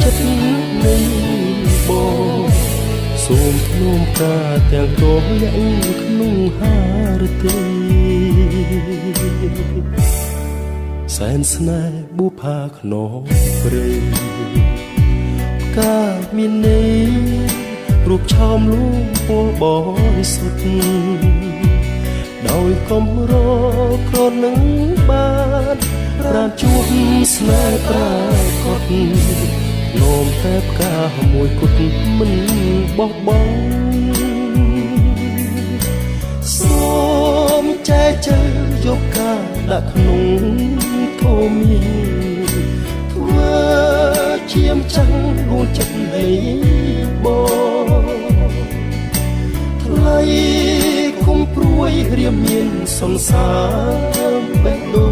ចិត្តនៃបងសូមធ្នមការទាំងទោលាក់ក្នុងហារទីសែនស្នេហ៍បុប្ផាខ្នងព្រៃការមានន័យរូបឆោមលួងពណ៌បរិសុទ្ធដោយកំរក្រនឹងបានប្រាជួបស្នេហ៍ប្រាកដនោមតែផ្កាមួយគត់មិនបោះបង់សូមចែកចេញយកការដាក់ក្នុងធម៌ធ្វើជាមចាំងរួចចិត្តនៃបងថ្លៃគុំព្រួយរៀមមានសង្សារបេះដូង